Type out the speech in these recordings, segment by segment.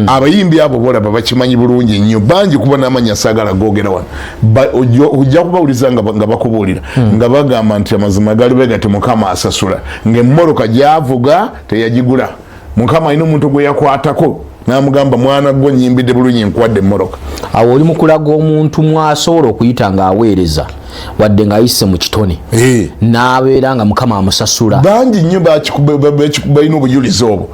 abayimbi abo bolaba bakimanyi bulungi nnyo bangi kuba n'amanya sagala googera wano ojja kubawuliza nga bakubuulira nga bagamba nti amazima gali begati mukama asasula ng'emmoloka gyavuga teyagigula mukama alina omuntu gwe yakwatako n'amugamba mwana gwo nyimbidde bulungi nkuwadde emmoloka. Awo oli mu kulaga omuntu mwasobola okuyita ng'aweereza wadde ng'ayise mu kitone n'abeera nga mukama amusasula. Bangi nnyo balina obujulizi obwo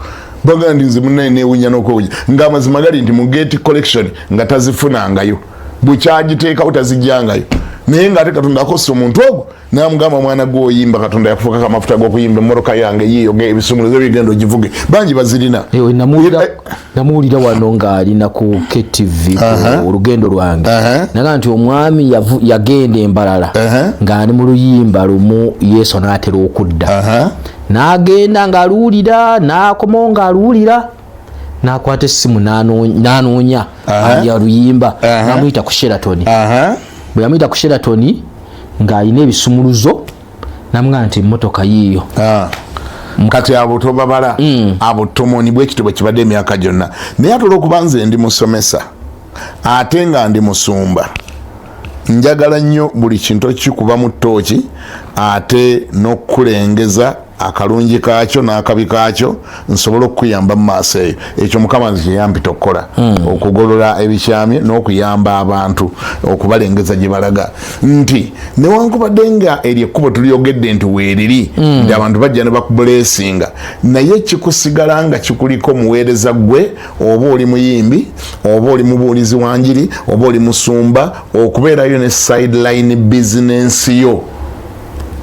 baga ndi nze munnaye neewunya n'okwewunya ng'amazima gali nti mu gate collection nga tazifunangayo bukyagiteekawo tazijjangayo naye ng'ate Katonda akosa omuntu ogwo n'amugamba mwana gwe oyimba Katonda yakufukako amafuta g'okuyimba emmoloka yange yiyo ebisumuluzo bigenda ogivuge bangi bazirina. Namuwulira wano ng'alina ku KTV olugendo lwange naga nti omwami yagenda embalala ng'ali mu luyimba lumu Yesu n'atera okudda n'agenda ng'aluwulira n'akomawo ng'aluwulira n'akwata essimu n'anoonya ya luyimba n'amuyita ku Sheraton. Bwe yamuyita ku Sheraton ng'alina ebisumuluzo n'amugamba nti emmotoka yiiyo. Kati abo tobabala abo tomoni bwe kityo bwe kibadde emyaka gyonna naye ate olw'okuba nze ndi musomesa ate nga ndi musumba njagala nnyo buli kintu kikuba mu ttooki ate n'okulengeza akalungi kaakyo n'akabi kaakyo nsobola okuyamba mu maaso eyo ekyo mukama nze kyeyampita okukola okugolola ebikyamye n'okuyamba abantu okubalengeza gye balaga nti newankubadde nga eryo ekkubo tulyogedde nti weeriri nti abantu bajja ne bakubuleesinga naye kikusigala nga kikuliko muweereza gwe oba oli muyimbi oba oli mubuulizi wa njiri oba oli musumba okubeerayo ne sideline bizinensi yo.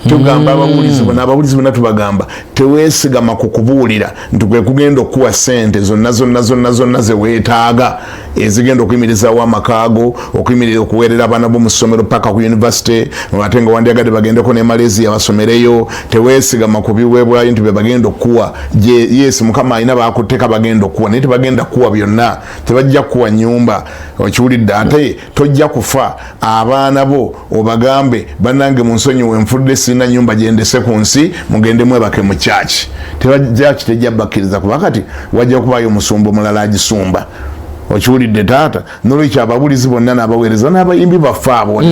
Tugamba ababuulizi bonna tubagamba teweesigama ku kubuulira nti gwe kugenda okuwa ssente zonna ze weetaaga ezigenda okuyimirizaawo amakaago okuyimirira okuweerera abaana b'omu ssomero paka ku yunivasite ate nga wandyagadde bagendeko ne Malaysia basomereyo teweesigama ku biweebwayo nti bye bagenda okuwa yes mukama alina bakuteeka bagenda okuwa naye tebagenda kuwa byonna tebajja kuwa nnyumba okiwulidde ate tojja kufa abaana bo obagambe bannange munsonyiwe nfudde sina nyumba gyendese ku nsi mugende mwebake mu kyaki tejja bakkiriza kuba kati wajja kubayo omusumba omulala agisumba okiwulidde taata nolwekyo ababuulizi bonna n'abaweereza n'abayimbi baffe abo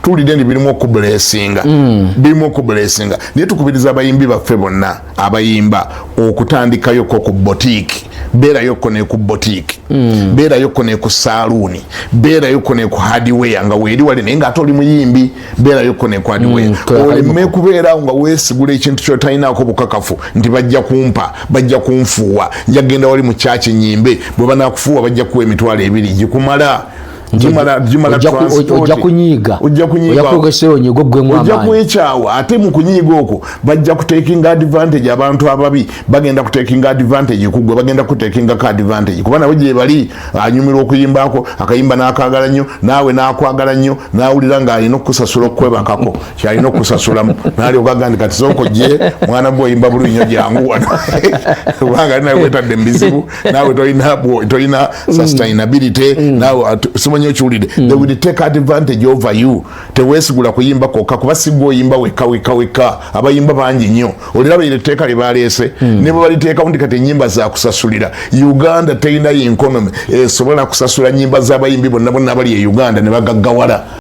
tuwulidde nti birimu okubuleesinga naye tukubiriza abayimbi baffe bonna abayimba okutandikayoko ku botiiki beerayoko ne ku botiiki beerayoko ne ku saaluuni beerayoko ne ku hardware nga weeri wali naye ng'ate oli muyimbi beerayoko ne ku hardware oleme kubeerawo nga weesigula ekintu kyotalinaako bukakafu nti bajja kumpa bajja kunfuuwa njagenda wali mu kyaki nyimbe bwe banaakufuuwa bajja kuwa emitwalo 2 gikumala ojja kunyiiga ojja kwekyawa ate mu kunyiiga okwo bajja kutekinga advantage abantu ababi bagenda kutekinga advantage kugwe bagenda kutekingako advantage kuba nabo gye bali anyumirwa okuyimbako akayimba n'akaagala nnyo naawe n'akwagala nnyo n'awulira ng'alina okusasula okwebakako kyalina okusasulamu n'alyokaga nti kati sooka ojje mwana gwe oyimba bulungi nnyo jangu wano kubanga ali nawe wetadde mu bizibu naawe tolina sustainability naawe okiwulidde they will take advantage over you teweesigula kuyimba kokka kuba si gwe oyimba wekka abayimba bangi nnyo oliraba etteeka lye baleese ne bwe baliteekawo nti kati ennyimba zakusasulira Uganda terinayo enkonomi esobola kusasula nnyimba z'abayimbi bonna bali e Uganda ne bagaggawala